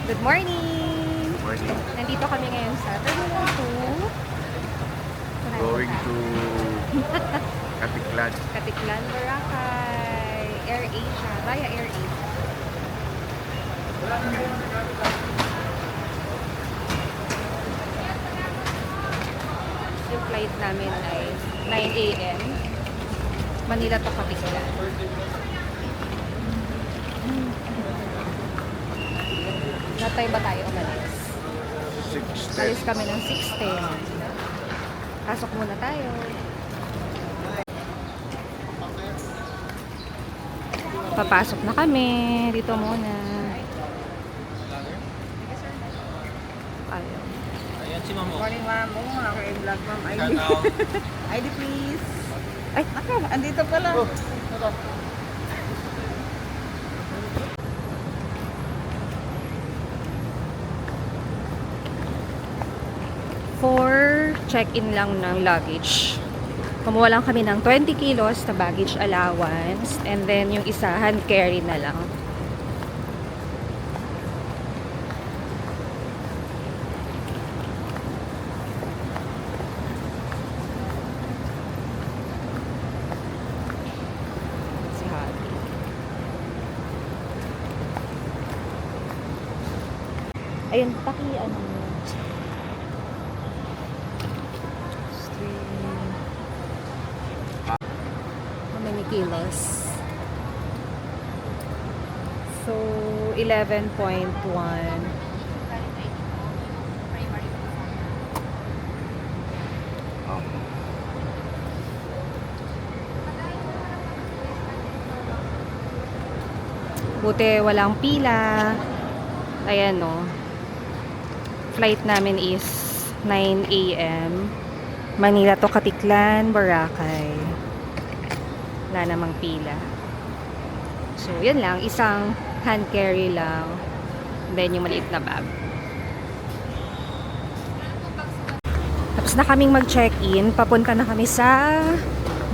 Good morning! Morning. Nandito kami ngayon sa Terminal 2. Going to Katiklan. Katiklan, Boracay. Air Asia. Via Air Asia. Yung flight namin ay 9 a.m. Manila to Katiklan. Natay ba tayo umalis? 6:10. Alis kami ng 6:10. Pasok muna tayo. Papasok na kami. Dito muna. Ayun. Ayan si Mamo. Morning, ma'am. Oo nga, ako yung vlog, ma'am. ID. Kanaw. ID, please. Ay, Ako, andito pala. for check-in lang ng luggage. Kumuha lang kami ng 20 kilos na baggage allowance and then yung isa hand carry na lang. Si Happy. Ayun, ano mo. How many kilos? So, 11.1. Buti walang pila. Ayan no. Flight namin is 9 a.m. Manila to Katiklan, Boracay. Wala namang pila. So, yan lang. Isang hand carry lang. Then, yung maliit na bag. Tapos na kaming mag-check-in. Papunta na kami sa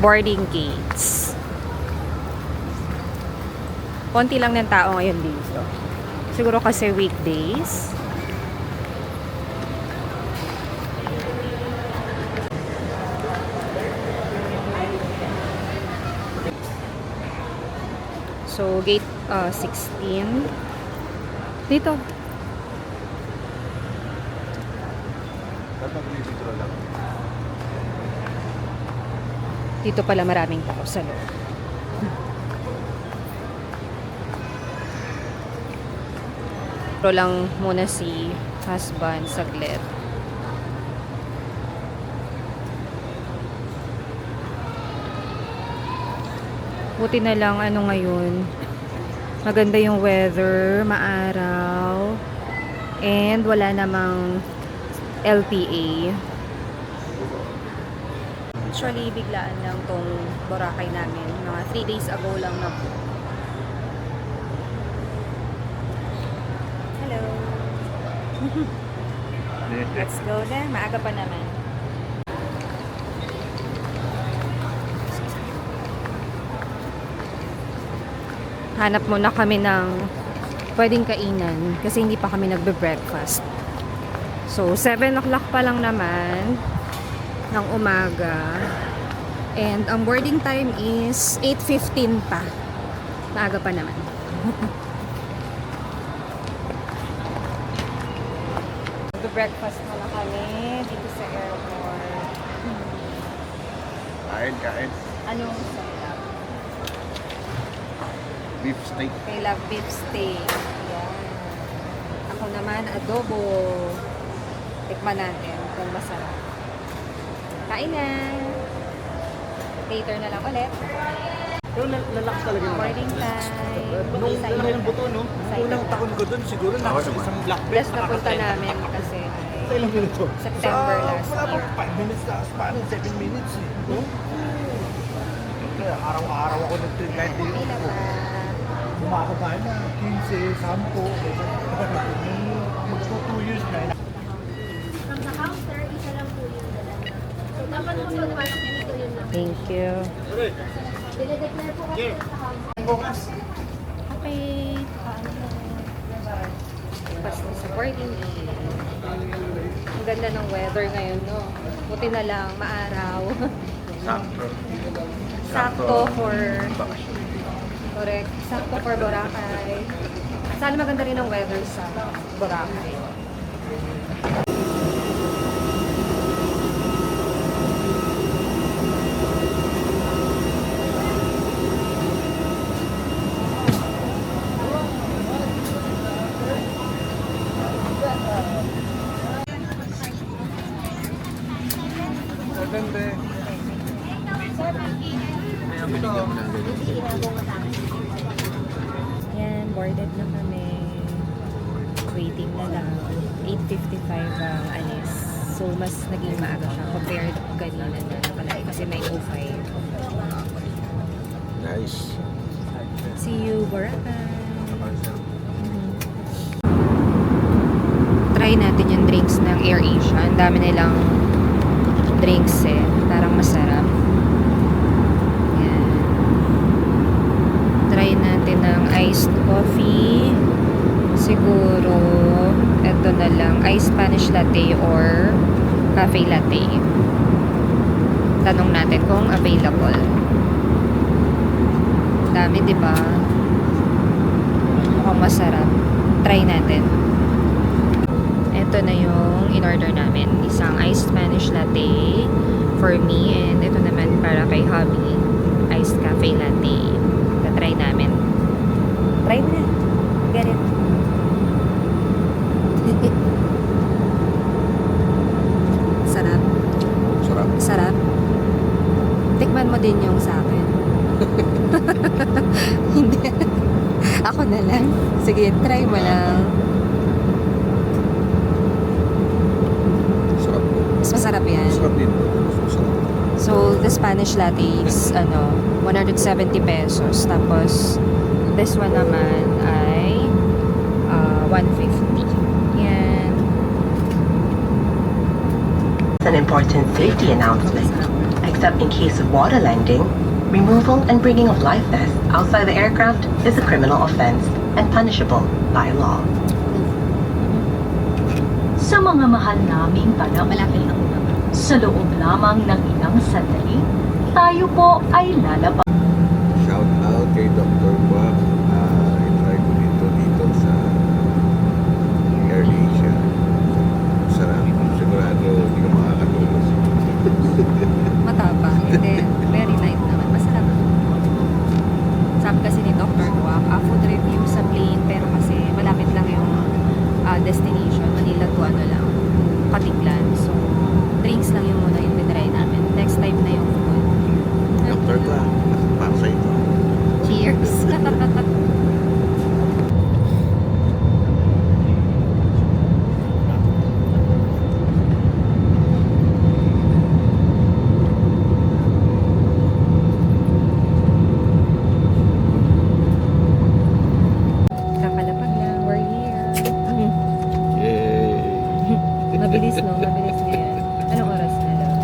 boarding gates. Konti lang ng tao ngayon dito. Siguro kasi weekdays. So, gate 16. Dito. Dito pala maraming tao sa loob. Pero lang muna si husband saglit. Buti na lang ano ngayon. Maganda yung weather, maaraw. And wala namang LPA. Actually, biglaan lang tong Boracay namin. Mga 3 days ago lang na po. Hello. Let's go na. Maaga pa naman. Hanap muna kami ng pwedeng kainan kasi hindi pa kami nagbe-breakfast. So, 7 o'clock pa lang naman ng umaga. And ang boarding time is 8:15 pa. Maaga pa naman. Nagbe-breakfast muna kami dito sa airport. Kain. Anong sarap? Beef steak. Kay love beef steak. Yan. Ako naman, adobo. Tikman natin kung masarap. Kain na! Later na lang ulit. Pero lalakas talaga naman. Boarding time. Nung lalaki ng buto, no? Unang taon ko dun, siguro Ako naman. isang black belt. Last na punta namin kasi Sa ilang minuto? September last wala year. pa 5 minutes na, paano 7 minutes eh. No? Kaya araw-araw ako nag-train kahit di Pila pa. bumababa na, 15, 10. Magto 2 years na. From the counter, isa lang po yung dala. So, dapat po pagpasok niyo dito yun lang. Thank you. Dinedeclare po kasi sa counter. Okay. Pas na sa boarding. Ang ganda ng weather ngayon, no? Buti na lang, maaraw. Sakto. Sakto for... Bakasyon. Correct. Sakto for Boracay. Sana maganda rin ang weather sa Boracay. Maganda eh. Yan, boarded na kami. Waiting na lang. 8:55 ang alis. So, mas naging maaga siya compared kanina na nakalaki kasi 9:05. Nice. See you, Boracay! Try natin yung drinks ng AirAsia. Ang dami nilang drinks eh. Parang masarap. Yan. Try natin ng iced coffee. Siguro, eto na lang. Iced Spanish latte or cafe latte. Tanong natin kung available. Dami, di ba? Mukhang masarap. Try natin. Ito na yung in-order namin. Isang iced Spanish latte for me. And ito naman para kay hubby. Iced cafe latte. Try namin. Try mo na. Get it. Sarap. Sarap. Sarap. Tikman mo din yung sa akin. Hindi. Ako na lang. Sige, try mo lang. Sarap po. Mas masarap yan. Sarap din po. Sarap. So, the Spanish latte is, 170 pesos. Tapos, this one naman ay 150. Yan. An important safety announcement. Except in case of water landing, removal and bringing of life vests outside the aircraft is a criminal offense and punishable by law. Sa mga mahal naming Malapit lang naman. sa loob lamang ng ilang sandali, tayo po ay lalabas. Shout out kay Dr. Guap. I-try ko dito sa AirAsia. Sarap. Sigurado hindi ka makakatulog. Matapang. Hindi. Very light naman. Masarap. Sabi kasi ni Dr. Guap, food review sa plane, pero kasi malapit lang yung destination. Manila to lang. Katiklan. So, drinks lang yung muna yung tinry namin. Next time na yung food. Dr. Guap. Para sa ito. Cheers! Kakalapag na. We're here. Yay! Mabilis, no? Mabilis na yan. Anong oras na lang?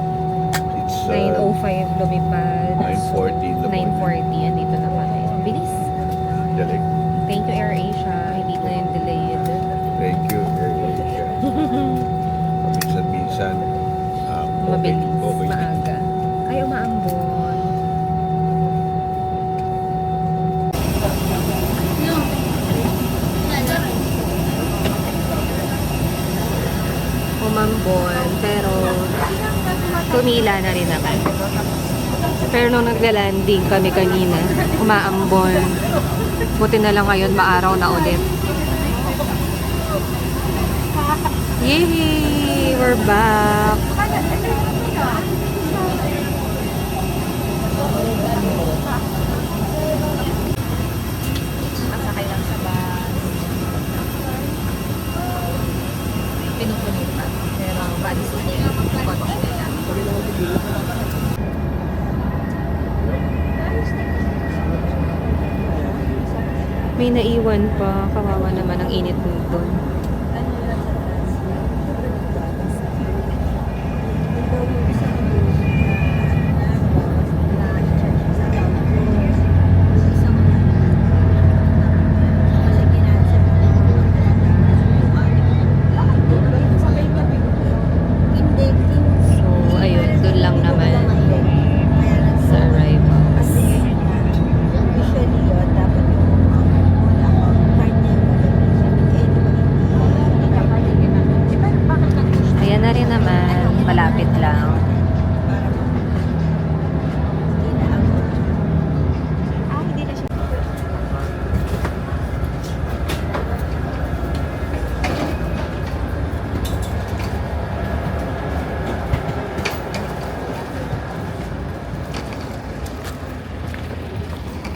It's 9:05 lumipad. 9:40 in the morning. 9:40. Andito na kami. Bilis. Galing. Thank you, AirAsia. Hindi na yung delayed. Thank you, AirAsia. Paminsan-minsan, Mabilis. okay. Maaga. Ay, umaambon. Umambon. Pero, kumila na rin naman. Pero nung nagla-landing kami kanina, umaambon. Buti na lang ngayon, maaraw na ulit. Yay! We're back! May naiwan pa. Kawawa naman ang init nito. So, ayun. Doon lang naman sa arrivals. Ayan na rin naman. Malapit lang.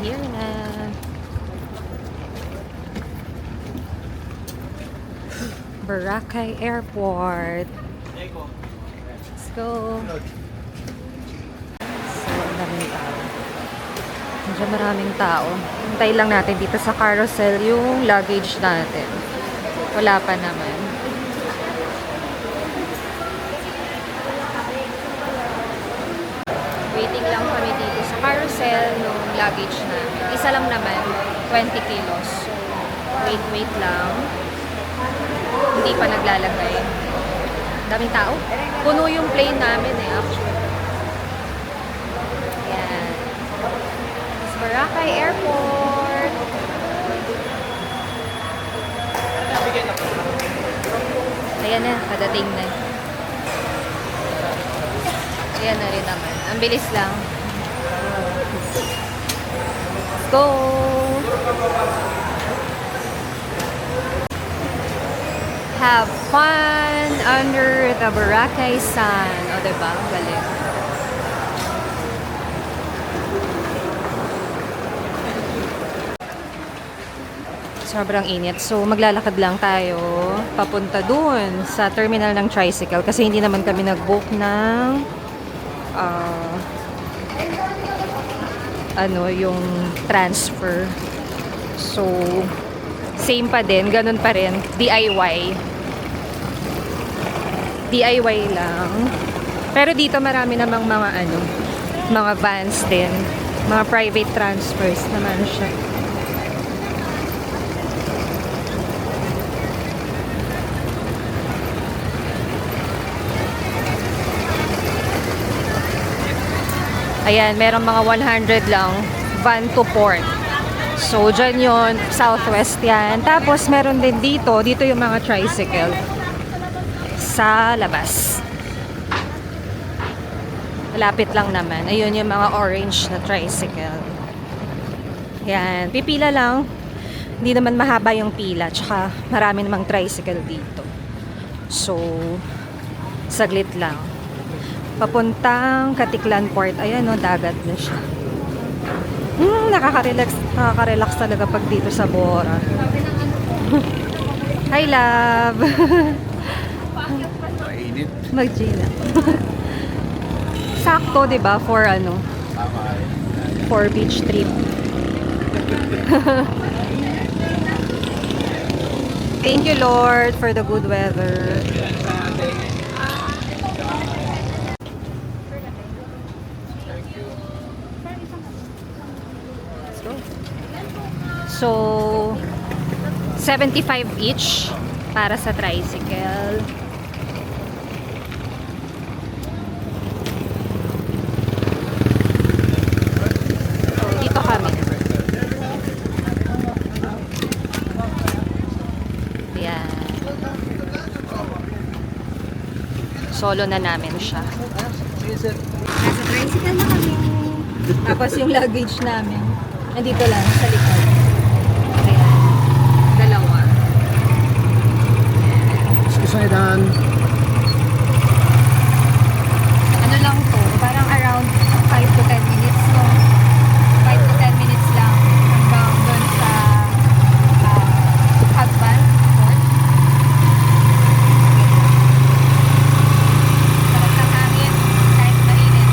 Here na. Boracay Airport. Let's go. So, ang daming tao. Medyo maraming tao. Hintay lang natin dito sa carousel yung luggage natin. Wala pa naman. Waiting lang kami dito sa carousel nung luggage namin. Isa lang naman, 20 kilos. So, wait lang. Hindi pa naglalagay. Daming tao. Puno yung plane namin actually. Ayan. It's Boracay Airport. Ayan na, padating na. Ayan na rin naman. Ang bilis lang. Let's go! Have fun under the Boracay sun. O, diba? Ang galing. Sobrang init. So, maglalakad lang tayo papunta dun sa terminal ng tricycle kasi hindi naman kami nag-book ng yung transfer. So, same pa din. Ganun pa rin. DIY lang. Pero dito marami namang mga vans din. Mga private transfers naman siya. Ayan, meron mga 100 lang. Van to port. So, dyan yun. Southwest yan. Tapos, meron din dito. Dito yung mga tricycle. Sa labas. Malapit lang naman. Ayun yung mga orange na tricycle. Yan. Pipila lang. Hindi naman mahaba yung pila. Tsaka marami namang tricycle dito. So, saglit lang. Papuntang Katiklan Port. Ayan o, dagat na siya. Nakaka-relax talaga pag dito sa Bora. Hi, love! Mainit. Mag-gina. Sakto, di ba? For for beach trip. Thank you, Lord, for the good weather. So, 75 each para sa tricycle. So, dito kami. Ayan. Solo na namin siya. Nasa Tricycle na kami. Tapos yung luggage namin, nandito lang sa likod. Ayan. Dalawa. Susidan. Ano lang to? Parang around 5 to 10 minutes, no? 5 to 10 minutes lang hanggang doon sa Hagban Port. Sarap ng hangin kahit mainit.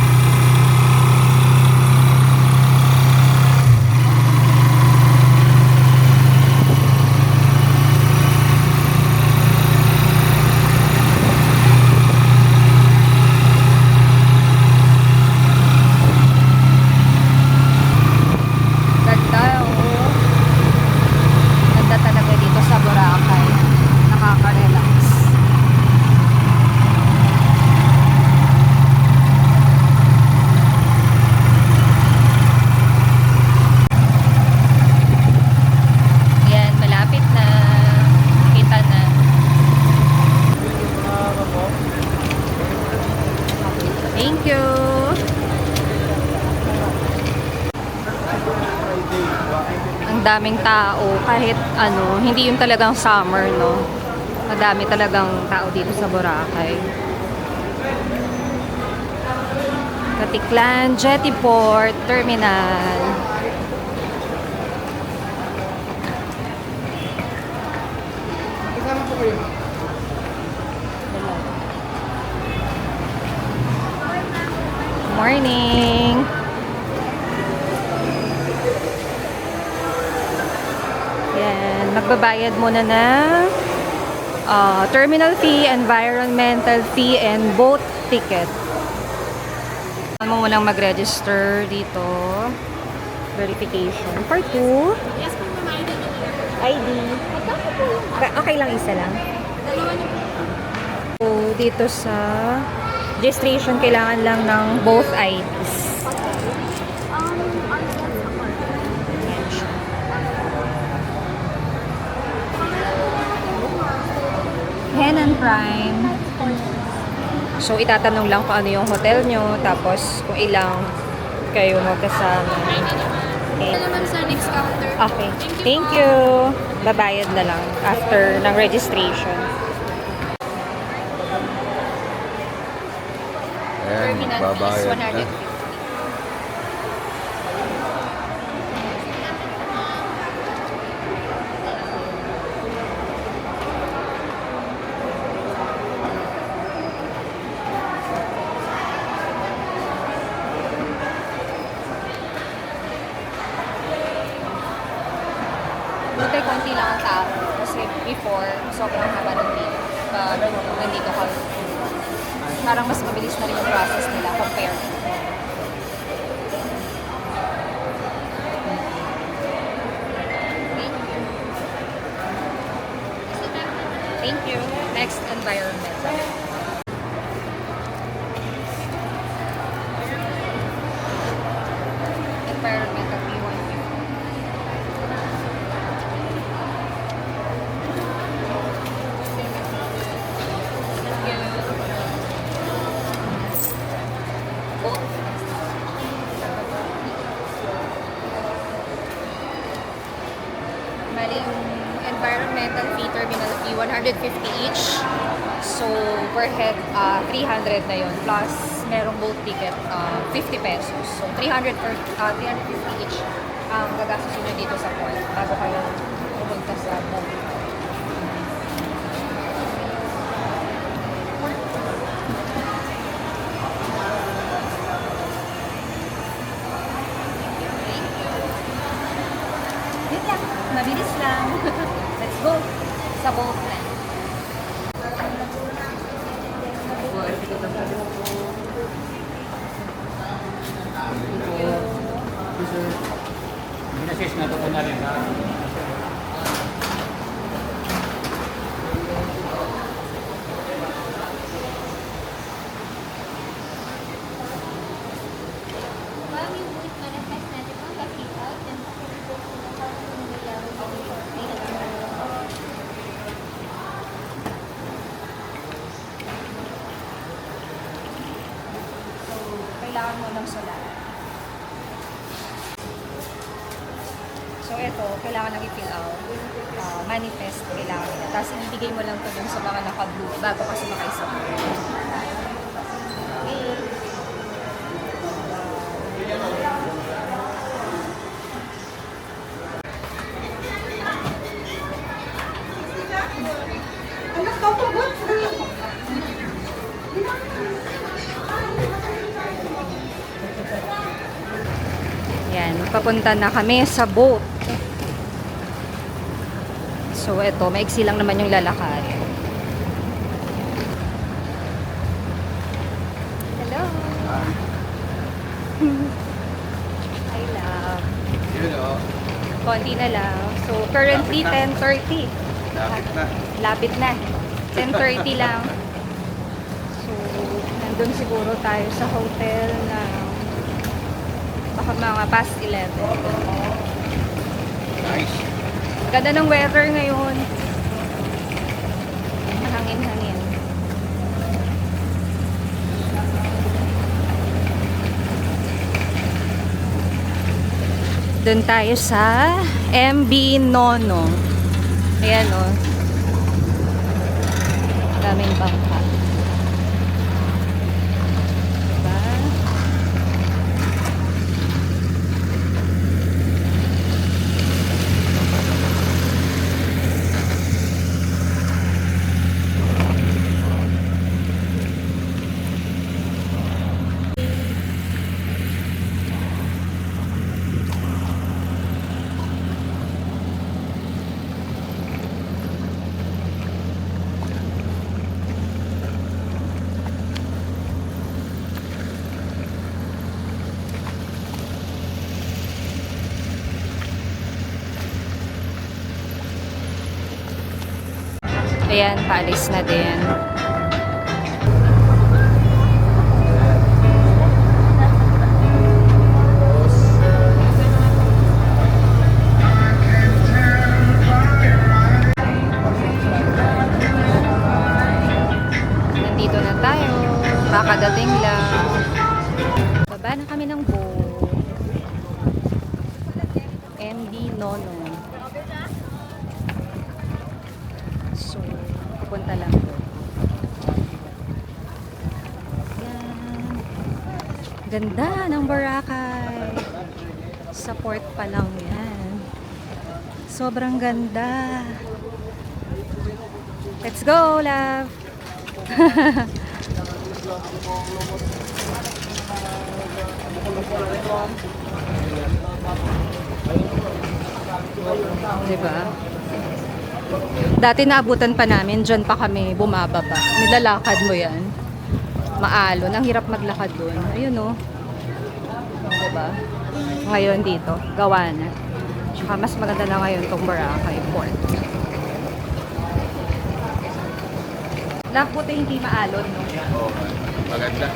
daming tao kahit ano, hindi yung talagang summer, no? Madami talagang tao dito sa Boracay. Katiklan, Jettyport, Terminal. Kasama po kayo. Morning! Yan, magbabayad muna ng terminal fee, environmental fee, and boat ticket. Ano mo munang mag-register dito. Verification. Part 2. Yes po, ma'am. ID niyo na. ID. Okay lang, isa lang. Dalawa niyo po. So, dito sa registration, kailangan lang ng both IDs. Henan Prime. So, itatanong lang kung ano yung hotel nyo, tapos kung ilang kayo magkasama. Okay. Ito naman sa next counter. Okay. Thank you. Babayad na lang after ng registration. Ayan, Terminal babayad fees, na. 150. Buti konti lang ang tao. Kasi before, sobrang haba ng pila. Pag nandito ka, parang mas mabilis na rin yung process nila compared. Thank you. Next, environmental. Environmental B150. Bali yung environmental fee, terminal fee, 150 each. So, per head, 300 na yun. Plus, merong boat ticket, 50 pesos. So, 350 each ang gagastos nyo dito sa port bago kayo pumunta sa boat. Yun lang. Mabilis lang. Let's go. Sa boat na. Minasis na ito ko na rin ha. Ma'am, yung boot manifest natin po, pa-fit out. Then, So, kailangan mo ng sulat. So, ito, kailangan lang i-fill out. Manifest, kailangan nila. Tapos, ibigay mo lang to dun sa mga naka-blue bago ka sumakay sa boat. Okay. Yan, papunta na kami sa boat. So, eto, maiksi lang naman yung lalakad. Hello! I love. Yun o. Konti na lang. So, currently, 10:30. Lapit na. Lapit na. 10:30 lang. So, nandun siguro tayo sa hotel na baka mga past 11. Nice. Ganda ng weather ngayon. Mahangin-hangin. Doon tayo sa MB Nono. Ayan o. Daming bangka. Diba? Ayan, paalis na din. Nandito na tayo. Kakadating lang. Baba na kami ng boat. MD Nono. So, pupunta lang po. Yan. Ganda ng Boracay. Sa port pa lang yan. Sobrang ganda. Let's go, love! Diba? Dati naabutan pa namin, dyan pa kami bumababa. Nilalakad mo yan. Maalon. Ang hirap maglakad dun. Ayun o. Diba? Ngayon dito, gawa na. Tsaka mas maganda na ngayon itong Boracay Port. Buti hindi maalon, no? Oo, maganda.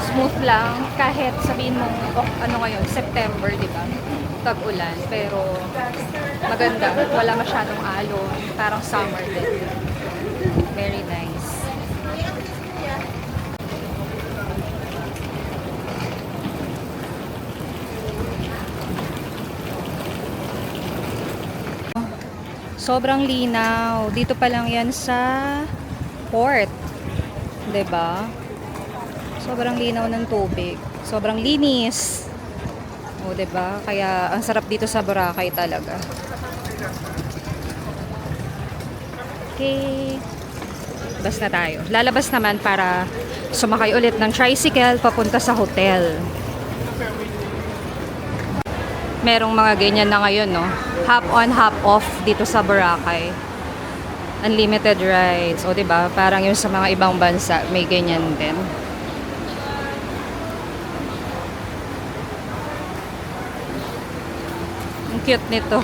Smooth lang. Kahit sabihin mo, ano ngayon, September, di ba? Tag-ulan. Pero maganda. Wala masyadong alon. Parang summer din. Very nice. Sobrang linaw. Dito pa lang yan sa port. 'Di ba? Sobrang linaw ng tubig. Sobrang linis. O, 'di ba? Kaya ang sarap dito sa Boracay talaga. Okay. Labas na tayo. Lalabas naman para sumakay ulit ng tricycle papunta sa hotel. Merong mga ganyan na ngayon, no? Hop on, hop off dito sa Boracay. Unlimited rides. O, diba? Parang yung sa mga ibang bansa, may ganyan din. Ang cute nito.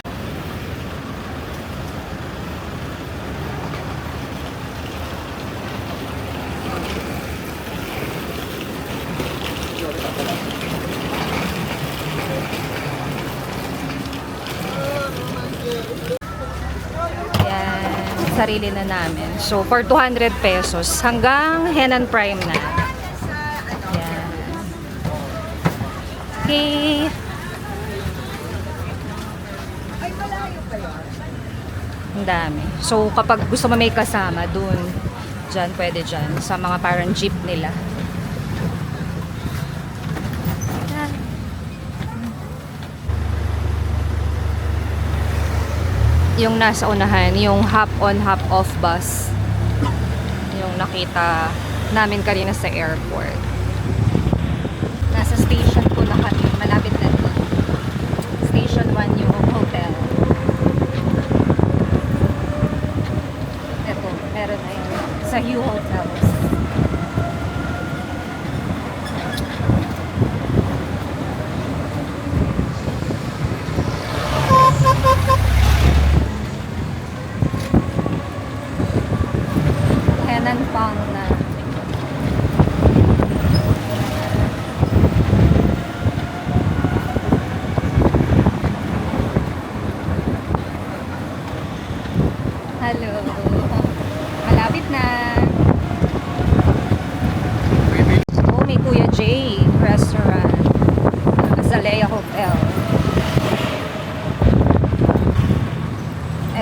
Sarili na namin. So, for 200 pesos hanggang Henan Prime na. Yan. Okay. Ang dami. So, kapag gusto mo may kasama dun, dyan, pwede dyan. Sa mga parang jeep nila. Yung nasa unahan, yung hop-on, hop-off bus. Yung nakita namin kanina sa airport. Nasa station 2 na kami. Malapit na ito. Station 1 yung hotel. Ito, meron na yun. Sa Hue Hotels. Henan Pang na.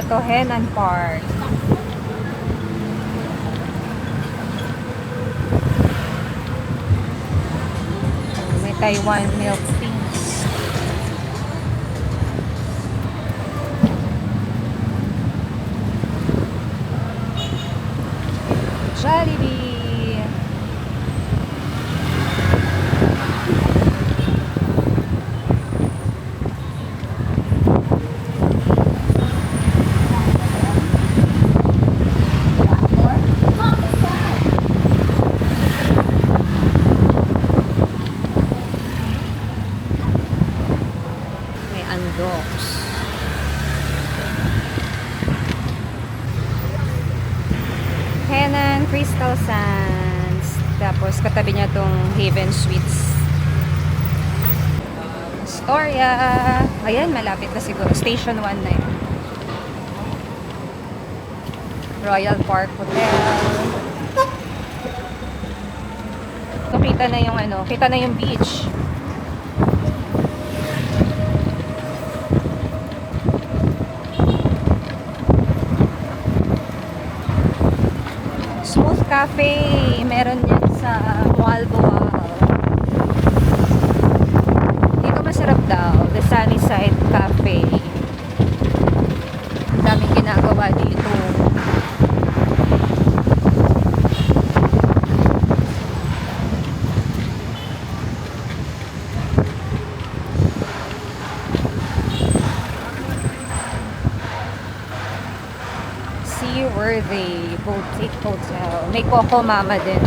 Ito, Henan Park. May Taiwan milk tea. Jollibee. May undocs. Henan Crystal Sands. Tapos katabi niya tong Haven Suites. Astoria. Ayan, malapit na siguro. Station 1 na yun. Royal Park Hotel. So, kita na yung kita na yung beach. Smooth Cafe. Meron yan sa Moalboal. Dito masarap daw. The Sunnyside Cafe. Ang daming ginagawa dito. Seaworthy Boutique Hotel. May Coco Mama din.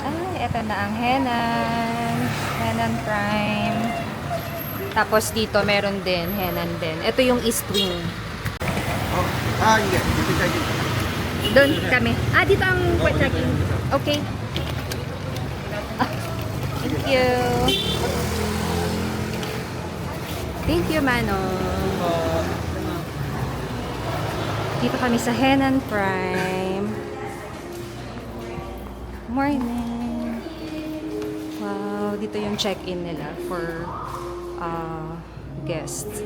Ay, eto na ang Henan. Henan Prime. Tapos dito meron din, Henan din. Ito yung East Wing. Hindi. Dito tayo dito. Doon kami. Dito ang check-in. Okay. Thank you. Thank you, Manong. Dito kami sa Henan Prime. Morning. Wow, dito yung check-in nila for guests.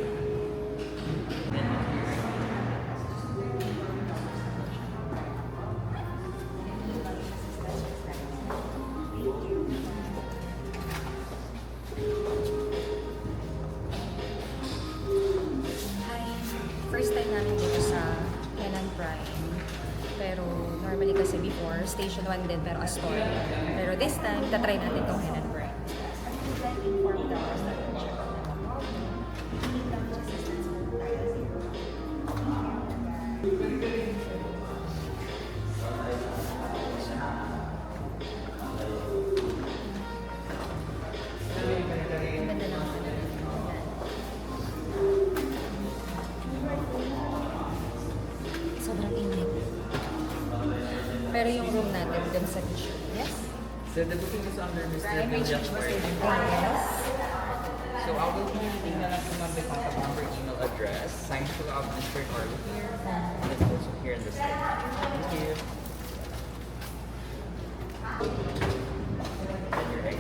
First time namin dito sa Henan Prime. Pero normally kasi before, Station 1 din pero Astoria. Pero this time, tatry natin itong Henan Prime. Ang ganda ng sobrang init. Pero yung room natin dun sa beach. Yes? So the booking is under Mr. Prime William Beach Ward. Yes. So I will be leaving na lang po ma'am the contact number, email address, signed to Mr. Carlo here, and then also here in the side. Thank you. And your egg.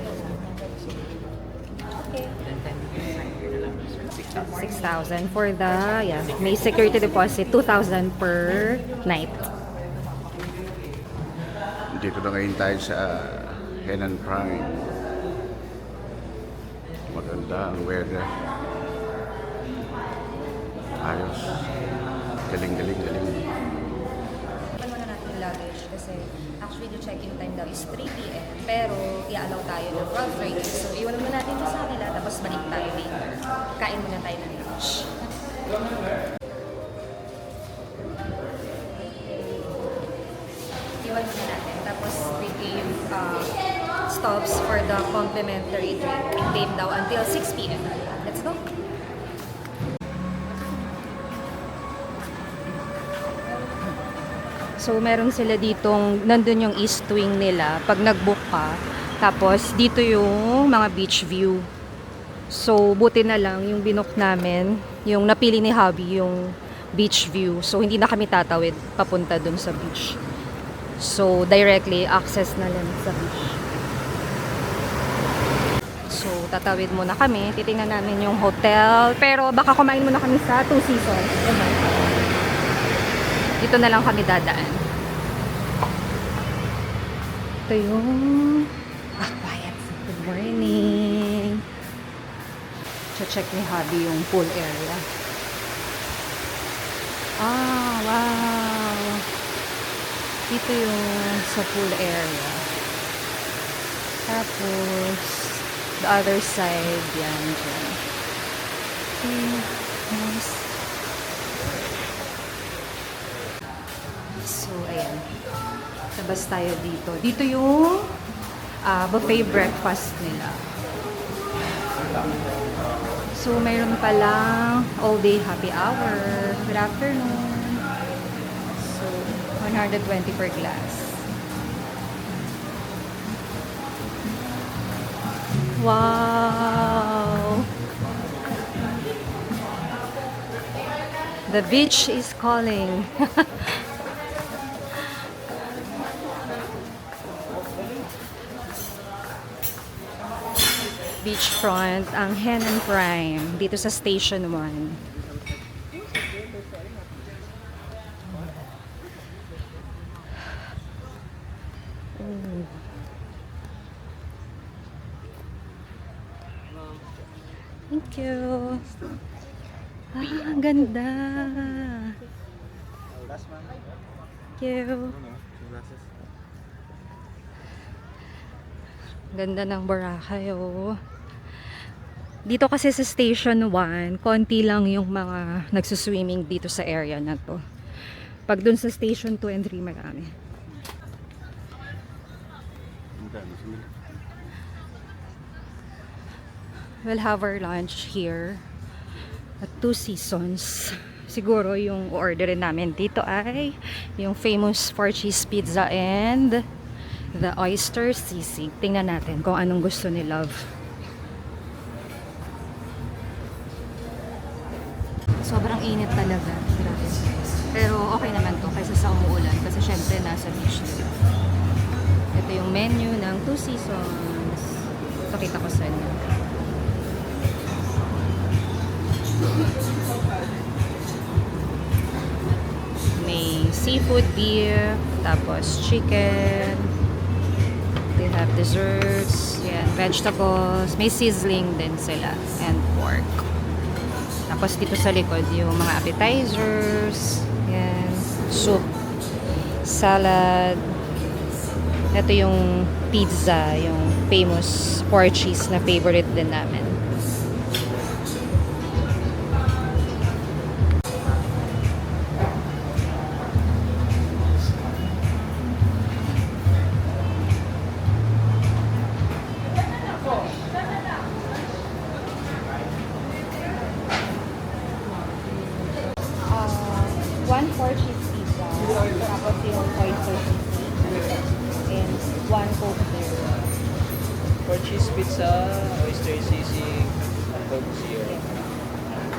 Okay. Then 10 you can sign here na lang Mr. 6,000. 6,000 for the, may security deposit, 2,000 per night. Dito na ngayon tayo sa Henan Prime. Maganda ang weather. Ayos. Galing. Iwan muna natin yung luggage kasi actually the check-in time daw is 3 p.m. Pero i-allow tayo ng 12:30. So iwan muna natin ito sa kanila tapos balik tayo later. Kain muna tayo ng lunch. Iwan muna natin. Tapos we gave stops for the complimentary drink. Game daw until 6 p.m. Let's go! So, meron sila ditong, nandun yung east wing nila pag nag-book ka. Tapos, dito yung mga beach view. So, buti na lang yung binook namin, yung napili ni Hubby, yung beach view. So, hindi na kami tatawid papunta dun sa beach. So, directly access na lang sa beach. So, tatawid muna kami. Titingnan namin yung hotel. Pero baka kumain muna kami sa Two Seasons. Dito na lang kami dadaan. Ito yung... quiet. Good morning. Check ni Hubby yung pool area. Wow. Dito yung sa pool area. Tapos, the other side, yan, dyan. Okay, nice. So, ayan. Labas tayo dito. Dito yung buffet breakfast nila. So, mayroon palang all-day happy hour. Good afternoon. So, 120 per glass. Wow! The beach is calling. Beachfront, ang Hen and Prime, dito sa Station 1. Thank you. Ang ganda. Thank you. Ganda ng Boracay, oh. Dito kasi sa Station 1, konti lang yung mga nagsuswimming dito sa area na to. Pag dun sa Station 2 and 3, marami. We'll have our lunch here at Two Seasons. Siguro yung orderin namin dito ay yung famous 4 cheese pizza and the oyster sisig. Tingnan natin kung anong gusto ni Love. Sobrang init talaga. Grabe. Pero okay naman to kaysa sa umuulan kasi syempre nasa beach nila. Ito yung menu ng Two Seasons. Ito kita ko sa inyo. May seafood beef, tapos chicken. They have desserts, yan, vegetables. May sizzling din sila and pork. Tapos dito sa likod yung mga appetizers, yan, soup, salad. Ito yung pizza, yung famous 4 cheese na favorite din namin. One 4 cheese pizza, tapos yung oyster sisig, and 1 Coke Zero. 4 cheese pizza, oyster sisig, Coke Zero.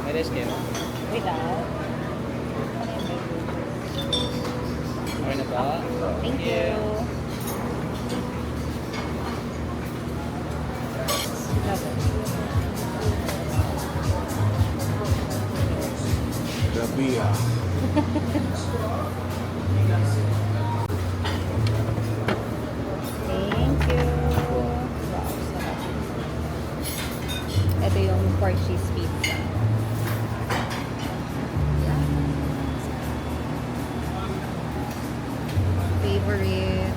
May rice kayo? Without. Okay na ba? Thank you. Gabi ah. Thank you. Wow, sarap. Ito yung 4 cheese pizza. Favorite.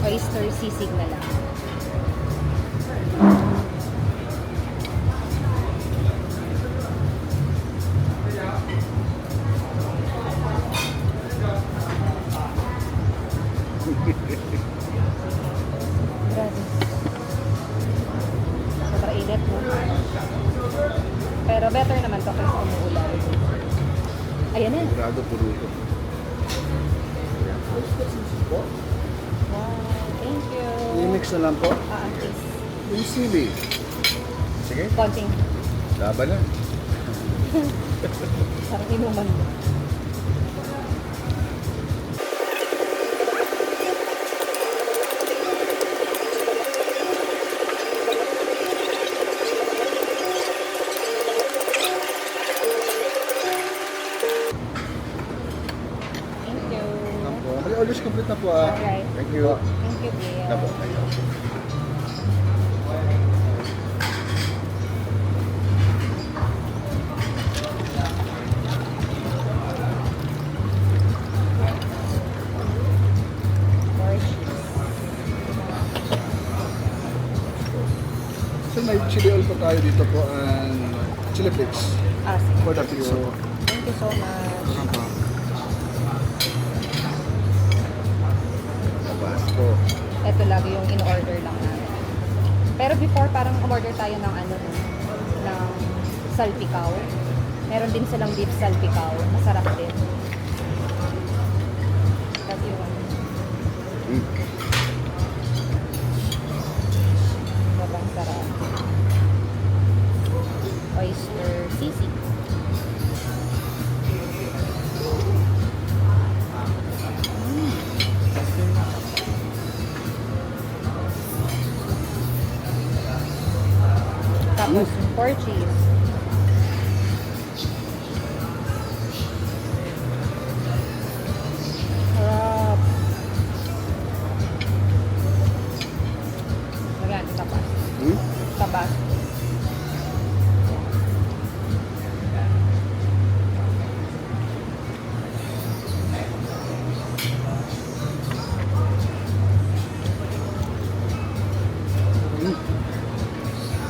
Oyster sisig na lang. Grabe. Sobrang init, no? Pero better naman to kasi umuulan. Ayan na. Sigurado puro ito. Wow, thank you. I-mix na lang po. Please. Yung sili. Sige, Konting. laban na. Sarang inuman mo. orders complete na po ah. Alright. Thank you. Thank you, dear. Napo. More cheese. So may chili oil po tayo dito po and chili flakes Ah, sige. for the pizza. Thank you so much. Tabasco. Ito lagi yung in-order lang namin. Pero before, parang umorder tayo ng ano, ng salpikaw. Meron din silang beef salpikaw. Masarap din. Tapos yun. Sobrang sarap. Oyster sisig. Tapos, 4 cheese. Sarap. Lagyan, tapas. Tapas.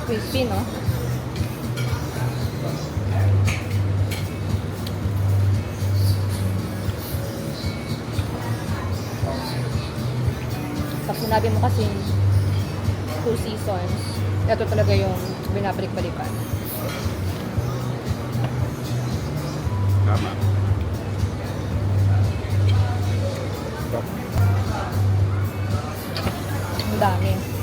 Crispy, no? Pag sinabi mo kasi 2 seasons, ito talaga yung binabalik-balikan. Tama. Ang dami.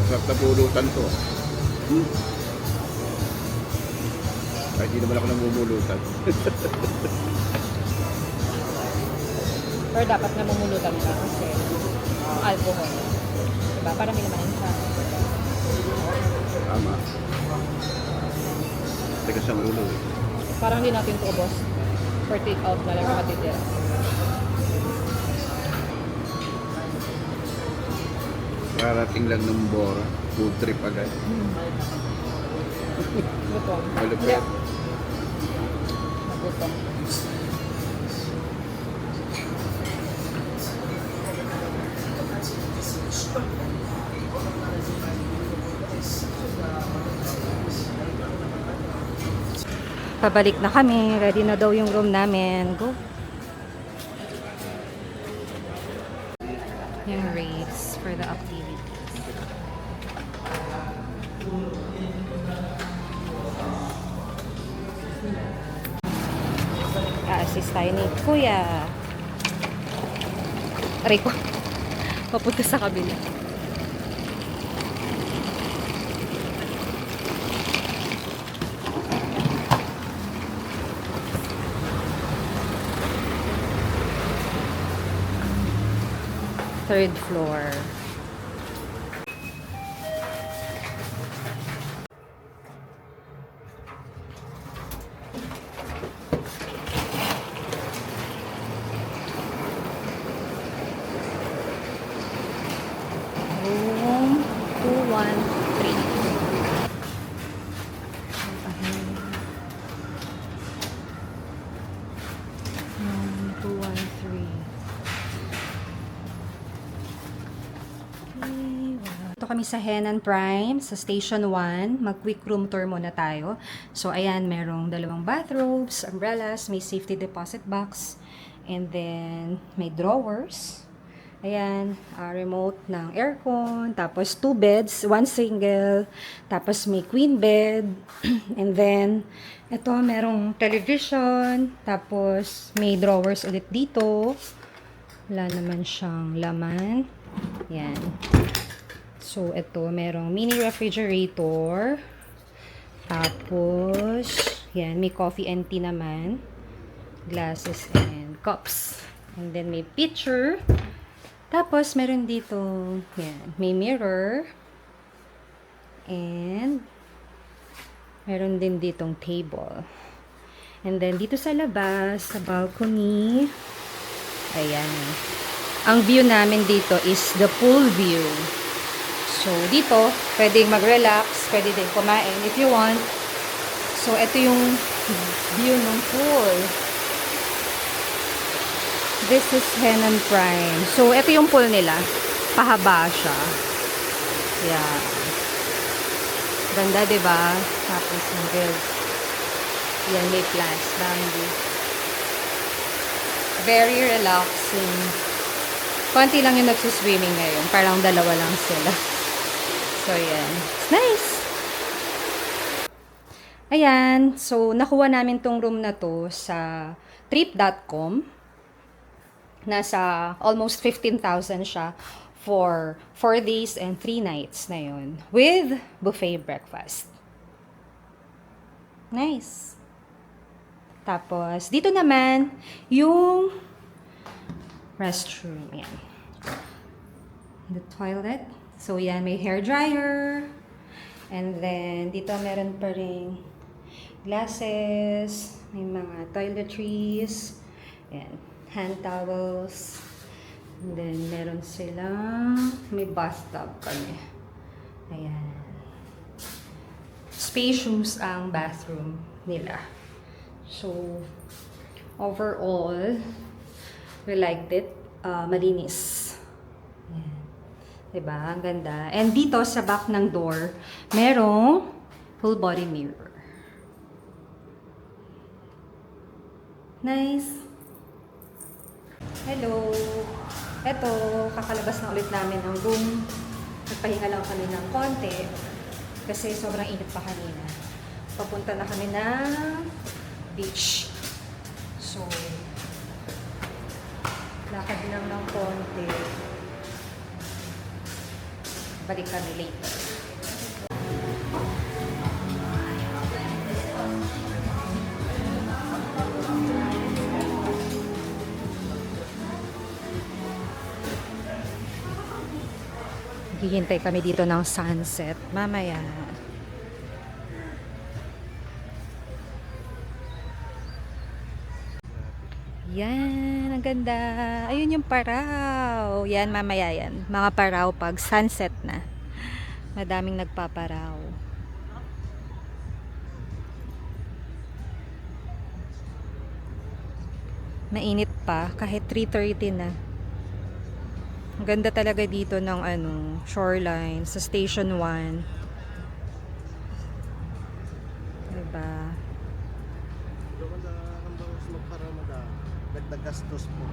Masarap na pulutan to. Ay, di naman ako namumulutan. Pero dapat namumulutan ka kasi alcohol. Diba? Para may naman siya. Tama. Tigas ang ulo eh. Parang hindi natin ito ubos. For take out na lang yung matitira. Karating lang ng Bora. Food trip agad. Gutom. Malupit. Nagutom. Pabalik na kami. Ready na daw yung room namin. Go. Yung rates for the activities. Assist tayo ni Kuya. Aray ko. Papunta sa kabila. Third floor. Room 213. Room 213. Ito kami sa Henan Prime, sa Station 1. Mag-quick room tour muna tayo. So, ayan, merong 2 bathrobes, umbrellas, may safety deposit box, and then may drawers. Ayan, remote ng aircon, tapos 2 beds, 1 single, tapos may queen bed, and then, ito, merong television, tapos may drawers ulit dito. Wala naman siyang laman. Yan. So, ito, merong mini refrigerator. Tapos, yan, may coffee and tea naman. Glasses and cups. And then, may pitcher. Tapos, meron dito, yan, may mirror. And, meron din ditong table. And then, dito sa labas, sa balcony, ayan. Ang view namin dito is the pool view. So, dito, pwedeng mag-relax, pwede din kumain if you want. So, ito yung view ng pool. This is Henan Prime. So, ito yung pool nila. Pahaba siya. Yeah. Ganda, diba? Tapos, yan, may plants, bamboo. Very relaxing. Konti lang yung nagsuswimming ngayon. Parang dalawa lang sila. So, yan. It's nice! Ayan. So, nakuha namin tong room na to sa trip.com. Nasa almost 15,000 siya for 4 days and 3 nights na yun. With buffet breakfast. Nice! Tapos, dito naman, yung restroom. Yan. The toilet. So, yan, may hair dryer. And then, dito meron pa rin glasses. May mga toiletries. Yan. Hand towels. And then, meron silang may bathtub kami. Ayan. Spacious ang bathroom nila. So, overall, we liked it. Malinis. Ayan. Diba? Ang ganda. And dito, sa back ng door, merong full body mirror. Nice. Hello. Eto, kakalabas na ulit namin ng room. Nagpahinga lang kami ng konti. Kasi sobrang init pa kanina. Papunta na kami ng beach. So, lakad lang ng konti. Balik kami later. Hihintay kami dito ng sunset mamaya. Yan, ang ganda. Ayun yung paraw. Yan, mamaya yan. Mga paraw pag sunset na. Madaming nagpaparaw. Mainit pa, kahit 3:30 na. Ang ganda talaga dito ng shoreline sa Station 1. Diba? Nagdagastos po.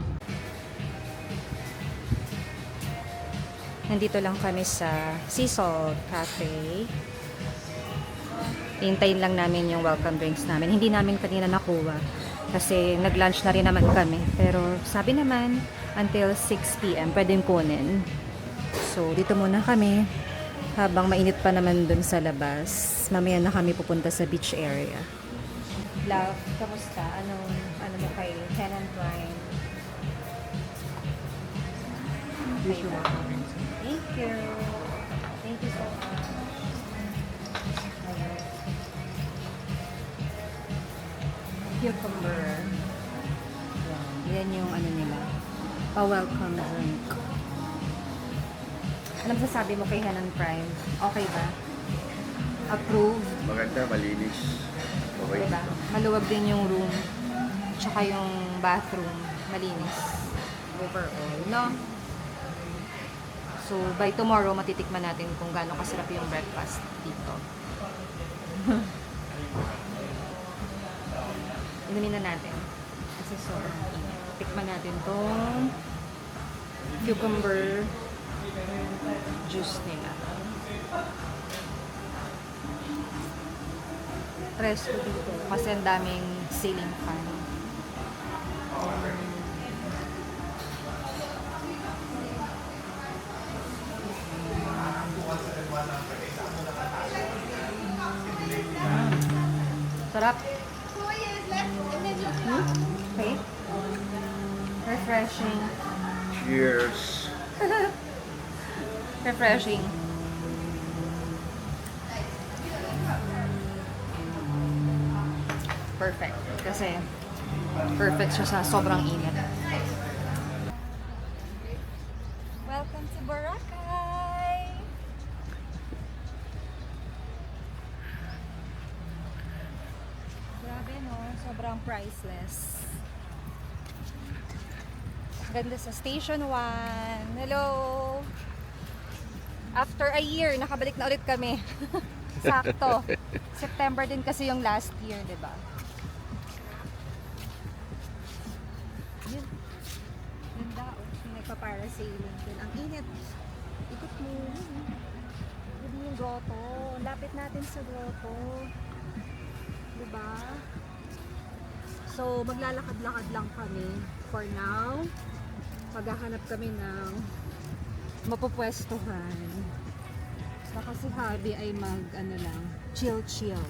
Nandito lang kami sa Sea Salt Cafe. Hintayin lang namin yung welcome drinks namin. Hindi namin kanina nakuha kasi nag-lunch na rin naman kami. Pero sabi naman, until 6 p.m. pwedeng kunin. So, dito muna kami habang mainit pa naman dun sa labas. Mamaya na kami pupunta sa beach area. Love, kamusta? Ano mo kay Henan Prime? Thank you. Thank you so much. Cucumber. Yan yung nila. Welcome drink. Ano masasabi mo kay Henan Prime? Okay ba? Approve? Maganda, malinis. Okay. Diba? Maluwag din yung room. Tsaka yung bathroom. Malinis. Overall, no? So, by tomorrow, matitikman natin kung gaano kasarap yung breakfast dito. Inumin na natin. Kasi sobrang init. Tikman natin tong cucumber juice nila. Presko dito. Kasi ang daming ceiling fan. Sarap. Okay. Refreshing. Cheers. Refreshing. Perfect. Kasi perfect siya sa sobrang init. Welcome to Boracay! Grabe no, sobrang priceless. Ganda sa Station 1. Hello! After a year, nakabalik na ulit kami. Sakto. September din kasi yung last year, di ba? Yun. Ganda. Oh. Nagpa-parasailing din. Ang init. Ikot mo. Ikot mo yung grotto. Lapit natin sa grotto. Di ba? So, maglalakad-lakad lang kami for now. Maghahanap kami ng mapupwestuhan. Baka si Habi ay chill.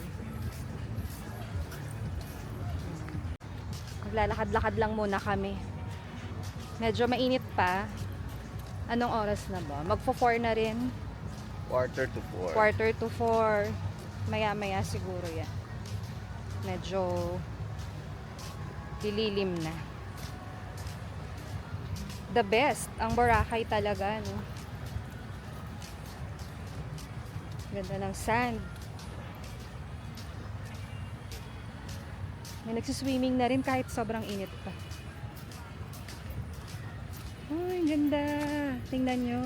Maglalakad-lakad lang muna kami. Medyo mainit pa. Anong oras na ba? Magpo-4 na rin. 3:45. 3:45. Maya-maya siguro yan. Medyo dililim na. The best. Ang Boracay talaga, no? Ganda ng sand. May nagsiswimming na rin kahit sobrang init pa. Uy, ganda. Tingnan nyo.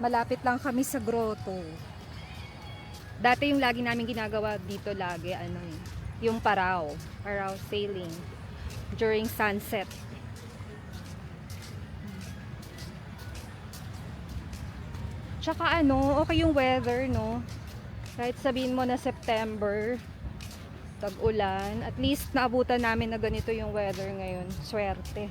Malapit lang kami sa grotto. Dati yung lagi namin ginagawa dito lagi, yung paraw sailing during sunset. Tsaka okay yung weather, no? Kahit sabihin mo na September, tag-ulan, at least naabutan namin na ganito yung weather ngayon. Swerte.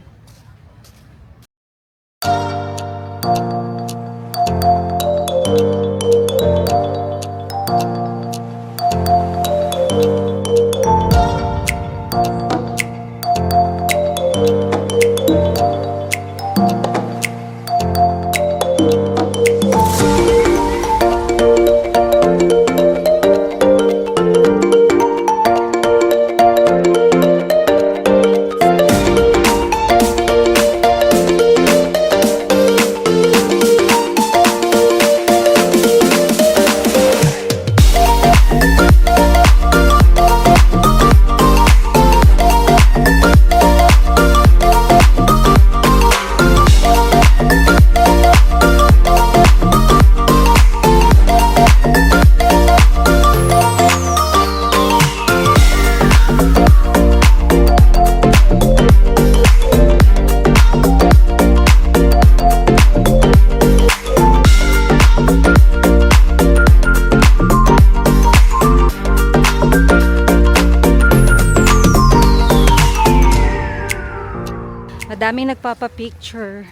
Madaming nagpapa-picture.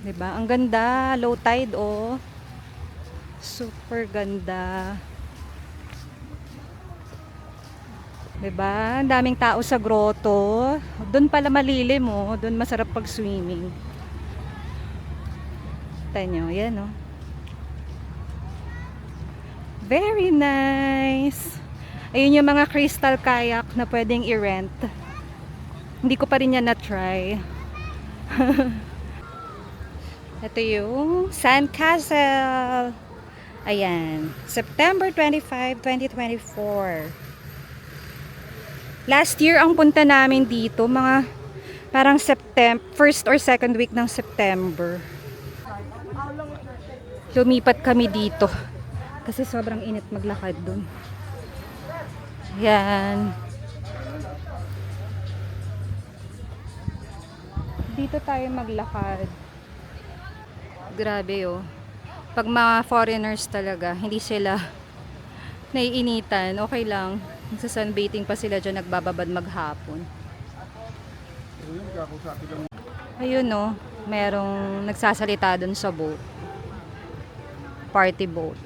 'Di ba? Ang ganda, low tide oh. Super ganda. 'Di ba? Ang daming tao sa grotto. Doon pala malilim oh, doon masarap pag-swimming. Tanyo, 'yan oh. Very nice. Ayun yung mga crystal kayak na pwedeng i-rent. Hindi ko pa rin yan na-try. Ito yung Sandcastle. Ayan. September 25, 2024. Last year ang punta namin dito, mga parang first or second week ng September. Lumipat kami dito. Kasi sobrang init maglakad dun. Ayan. Dito tayo maglakad. Grabe oh. Pag mga foreigners talaga, hindi sila naiinitan. Okay lang. Nagsa-sunbathing pa sila dyan, nagbababad maghapon. Ayun oh. Merong nagsasalita dun sa boat. party boat.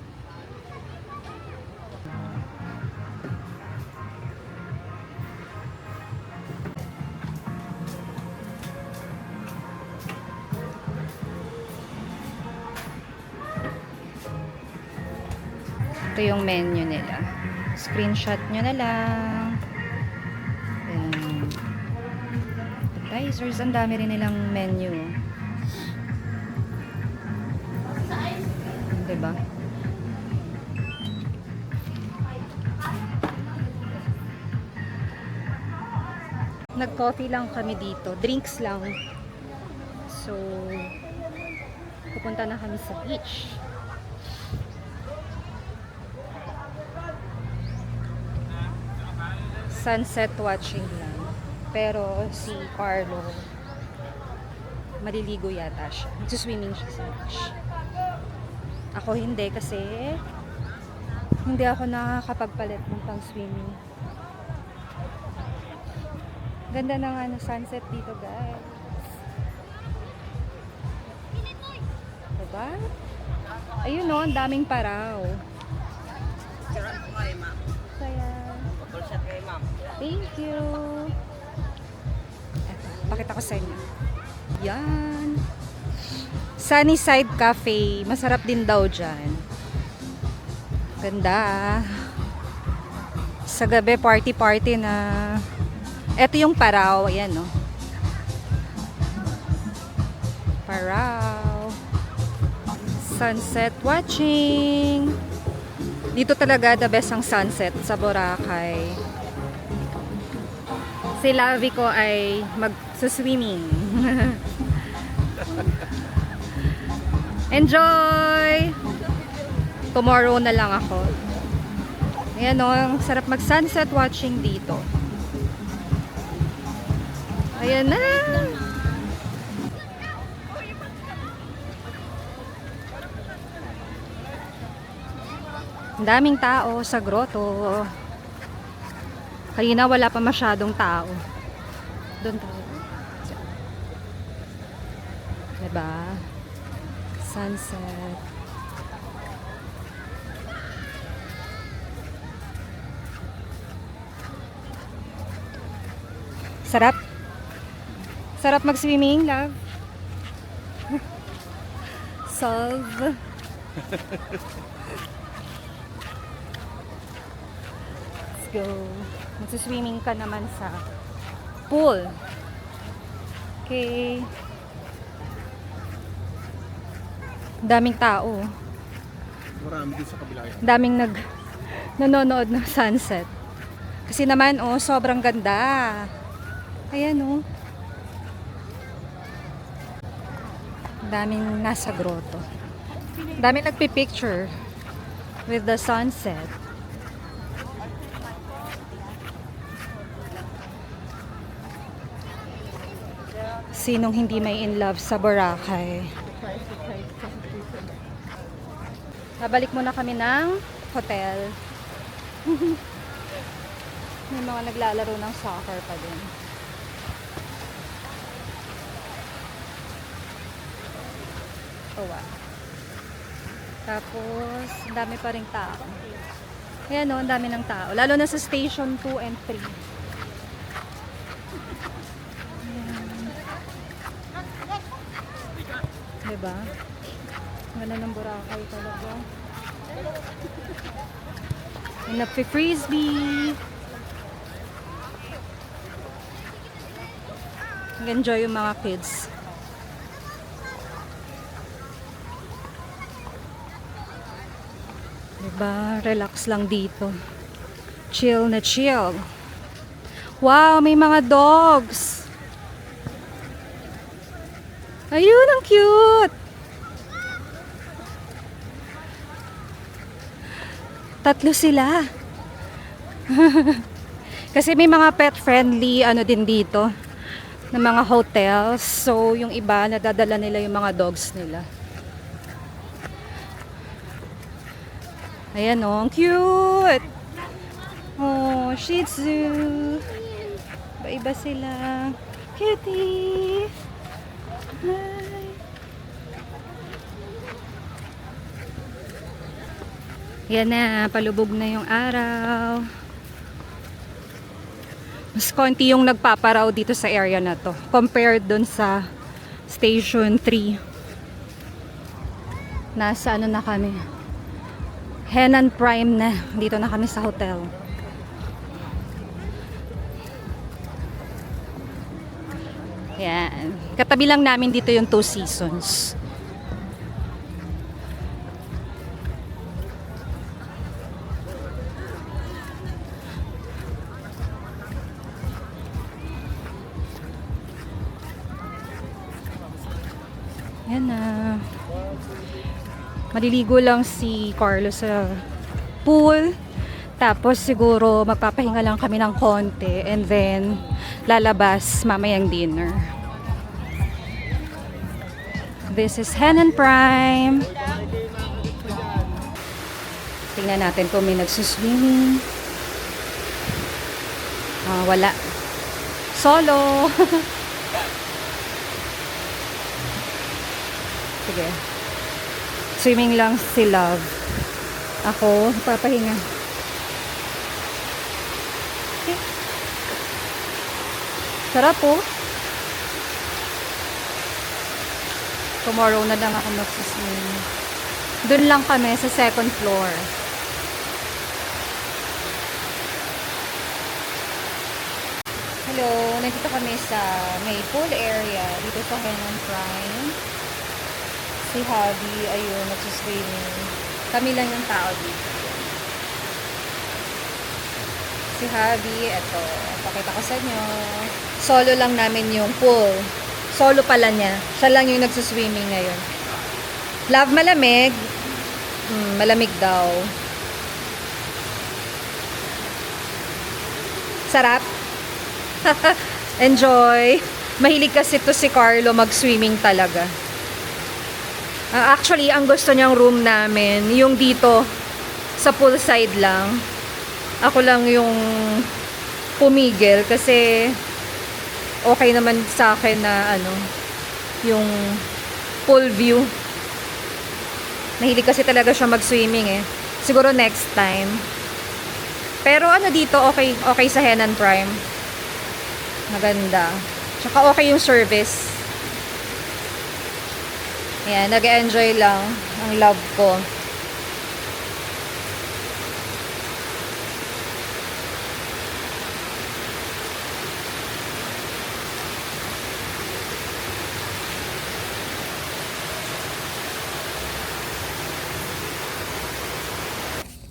Ito yung menu nila. Screenshot nyo na lang. Ayan. Appetizers. Ang dami rin nilang menu. Diba? Nag-coffee lang kami dito. Drinks lang. So, pupunta na kami sa beach. Sunset watching lang. Pero si Carlo, maliligo yata siya. Nagsuswimming siya sa beach. Ako hindi kasi hindi ako nakakapagpalit ng pang-swimming. Ganda ng sunset dito, guys. Diba? Ayun o, ang daming paraw. Saya. Thank you. Eto, pakita ko sa inyo. Yan. Sunnyside Cafe. Masarap din daw dyan. Ganda. Sa gabi, party-party na. Ito yung paraw. Ayan, no. Paraw. Sunset watching. Dito talaga the best ang sunset sa Boracay. Si Lavi ko ay mag-swimming. Enjoy! Tomorrow na lang ako. Ayan o, ang sarap mag-sunset watching dito. Ayan na! Ang daming tao sa grotto. Kanina wala pa masyadong tao. Doon tayo. Diba? Sunset. Sarap. Sarap mag-swimming, love. Solve. Let's go. Magsuswimming ka naman sa pool. Okay. Daming tao. Marami din sa kabila yan. Daming nanonood ng sunset. Kasi naman, oh, sobrang ganda. Ayan, oh. Daming nasa grotto. Daming nagpipicture with the sunset. Sinong hindi may in love sa Boracay? Nabalik muna kami ng hotel. May mga naglalaro ng soccer pa din. Oh, wow. Tapos, ang dami pa ring tao. Ayan o, ang dami ng tao. Lalo na sa station 2 and 3. Diba? Ganda ng Boracay talaga. And nagpi-frisbee. Nag-enjoy yung mga kids. Diba? Relax lang dito. Chill na chill. Wow, may mga dogs. Ayun, ang cute. Tatlo sila. Kasi may mga pet friendly ano din dito na mga hotels. So, yung iba nadadala nila yung mga dogs nila. Ayan o, ang cute. Oh, Shih Tzu. Iba-iba sila. Cutie. Hi. Yan na, palubog na yung araw. Mas konti yung nagpaparaw dito sa area na to compared dun sa Station 3. Nasa ano na kami, Henan Prime na. Dito na kami sa hotel. Yan. Katabi lang namin dito yung Two Seasons. Yan na. Maliligo lang si Carlos sa pool. Tapos siguro magpapahinga lang kami ng konti and then lalabas mamayang dinner. This is Henan Prime. Tingnan natin kung may nagsuswimming. Wala. Solo. Sige. Swimming lang si Love. Ako, papahinga. Okay. Sarap po. Tomorrow na lang ako magsiswim. Doon lang kami sa second floor. Hello, nandito kami sa may pool area dito sa Henan Prime. Si Javi, ayun, nagsiswimming. Kami lang yung tao dito. Si Javi, eto, pakita ko sa inyo. Solo lang namin yung pool. Solo pala niya. Siya lang yung nagsuswimming ngayon. Love, malamig. Malamig daw. Sarap. Enjoy. Mahilig kasi to si Carlo mag-swimming talaga. Actually, ang gusto niyang room namin, yung dito, sa poolside lang. Ako lang yung pumigil kasi okay naman sa akin na ano, yung pool view. Mahilig kasi talaga siya mag-swimming eh. Siguro next time. Pero ano dito, okay sa Henan Prime. Maganda. Tsaka okay yung service. Ayan, nag-enjoy lang ang love ko.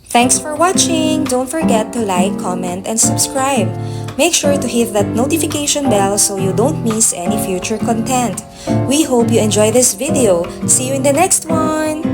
Thanks for watching! Don't forget to like, comment, and subscribe. Make sure to hit that notification bell so you don't miss any future content. We hope you enjoy this video. See you in the next one!